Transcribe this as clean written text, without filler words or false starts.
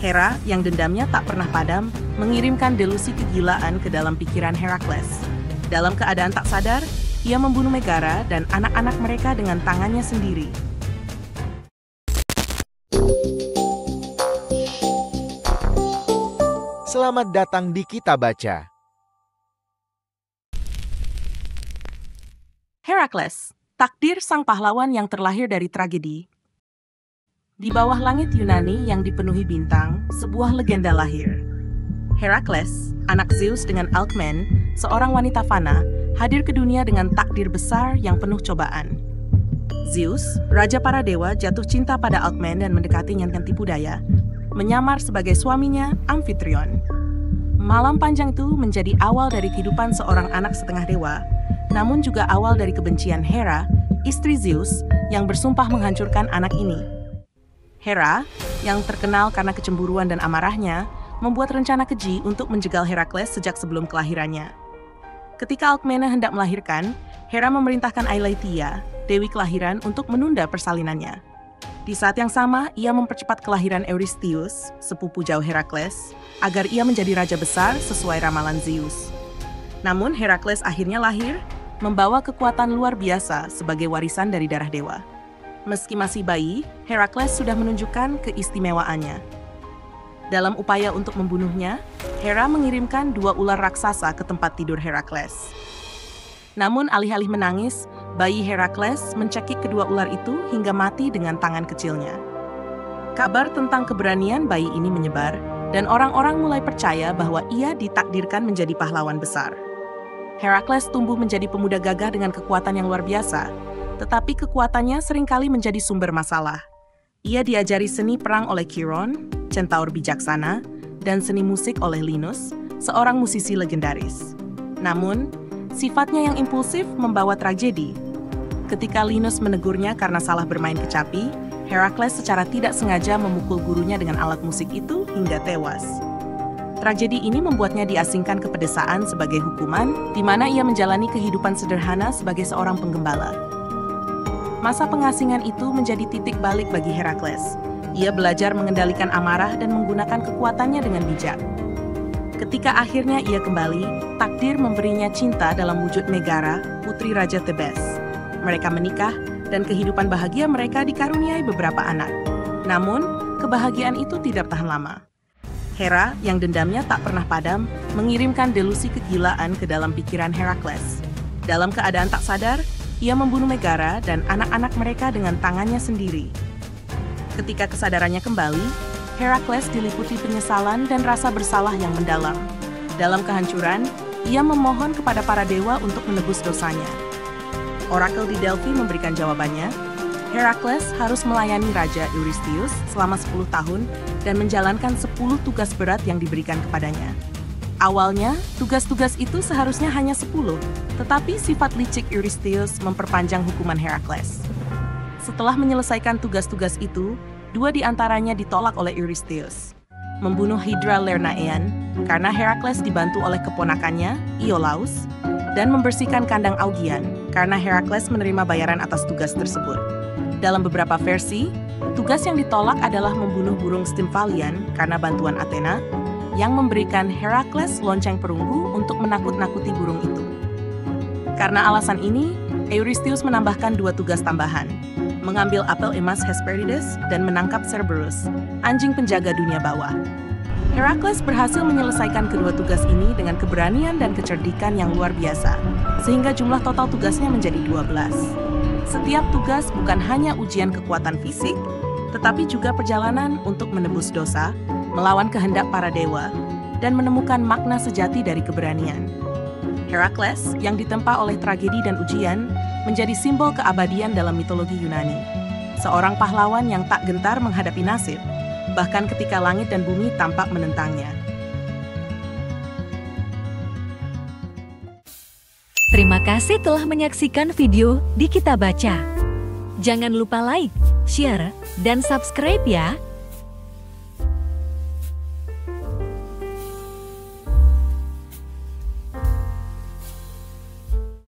Hera, yang dendamnya tak pernah padam, mengirimkan delusi kegilaan ke dalam pikiran Herakles. Dalam keadaan tak sadar, ia membunuh Megara dan anak-anak mereka dengan tangannya sendiri. Selamat datang di Kita Baca. Herakles, takdir sang pahlawan yang terlahir dari tragedi. Di bawah langit Yunani yang dipenuhi bintang, sebuah legenda lahir. Herakles, anak Zeus dengan Alkmene, seorang wanita fana, hadir ke dunia dengan takdir besar yang penuh cobaan. Zeus, raja para dewa, jatuh cinta pada Alkmene dan mendekatinya dengan tipu daya, menyamar sebagai suaminya, Amphitryon. Malam panjang itu menjadi awal dari kehidupan seorang anak setengah dewa, namun juga awal dari kebencian Hera, istri Zeus, yang bersumpah menghancurkan anak ini. Hera, yang terkenal karena kecemburuan dan amarahnya, membuat rencana keji untuk menjegal Herakles sejak sebelum kelahirannya. Ketika Alkmene hendak melahirkan, Hera memerintahkan Eileithyia, dewi kelahiran, untuk menunda persalinannya. Di saat yang sama, ia mempercepat kelahiran Eurystheus, sepupu jauh Herakles, agar ia menjadi raja besar sesuai ramalan Zeus. Namun Herakles akhirnya lahir, membawa kekuatan luar biasa sebagai warisan dari darah dewa. Meski masih bayi, Herakles sudah menunjukkan keistimewaannya. Dalam upaya untuk membunuhnya, Hera mengirimkan 2 ular raksasa ke tempat tidur Herakles. Namun alih-alih menangis, bayi Herakles mencekik kedua ular itu hingga mati dengan tangan kecilnya. Kabar tentang keberanian bayi ini menyebar, dan orang-orang mulai percaya bahwa ia ditakdirkan menjadi pahlawan besar. Herakles tumbuh menjadi pemuda gagah dengan kekuatan yang luar biasa, tetapi kekuatannya seringkali menjadi sumber masalah. Ia diajari seni perang oleh Chiron, centaur bijaksana, dan seni musik oleh Linus, seorang musisi legendaris. Namun, sifatnya yang impulsif membawa tragedi. Ketika Linus menegurnya karena salah bermain kecapi, Herakles secara tidak sengaja memukul gurunya dengan alat musik itu hingga tewas. Tragedi ini membuatnya diasingkan ke pedesaan sebagai hukuman, di mana ia menjalani kehidupan sederhana sebagai seorang penggembala. Masa pengasingan itu menjadi titik balik bagi Herakles. Ia belajar mengendalikan amarah dan menggunakan kekuatannya dengan bijak. Ketika akhirnya ia kembali, takdir memberinya cinta dalam wujud Megara, putri Raja Thebes. Mereka menikah, dan kehidupan bahagia mereka dikaruniai beberapa anak. Namun, kebahagiaan itu tidak tahan lama. Hera, yang dendamnya tak pernah padam, mengirimkan delusi kegilaan ke dalam pikiran Herakles. Dalam keadaan tak sadar, ia membunuh Megara dan anak-anak mereka dengan tangannya sendiri. Ketika kesadarannya kembali, Herakles diliputi penyesalan dan rasa bersalah yang mendalam. Dalam kehancuran, ia memohon kepada para dewa untuk menebus dosanya. Orakel di Delphi memberikan jawabannya, Herakles harus melayani Raja Eurystheus selama 10 tahun dan menjalankan 10 tugas berat yang diberikan kepadanya. Awalnya, tugas-tugas itu seharusnya hanya 10, tetapi sifat licik Eurystheus memperpanjang hukuman Herakles. Setelah menyelesaikan tugas-tugas itu, 2 di antaranya ditolak oleh Eurystheus. Membunuh Hydra Lernaean karena Herakles dibantu oleh keponakannya, Iolaus, dan membersihkan kandang Augian karena Herakles menerima bayaran atas tugas tersebut. Dalam beberapa versi, tugas yang ditolak adalah membunuh burung Stymphalian karena bantuan Athena, yang memberikan Herakles lonceng perunggu untuk menakut-nakuti burung itu. Karena alasan ini, Eurystheus menambahkan 2 tugas tambahan, mengambil apel emas Hesperides dan menangkap Cerberus, anjing penjaga dunia bawah. Herakles berhasil menyelesaikan kedua tugas ini dengan keberanian dan kecerdikan yang luar biasa, sehingga jumlah total tugasnya menjadi 12. Setiap tugas bukan hanya ujian kekuatan fisik, tetapi juga perjalanan untuk menebus dosa, melawan kehendak para dewa, dan menemukan makna sejati dari keberanian. Herakles, yang ditempa oleh tragedi dan ujian, menjadi simbol keabadian dalam mitologi Yunani. Seorang pahlawan yang tak gentar menghadapi nasib, bahkan ketika langit dan bumi tampak menentangnya. Terima kasih telah menyaksikan video di Kita Baca. Jangan lupa like, share, dan subscribe ya!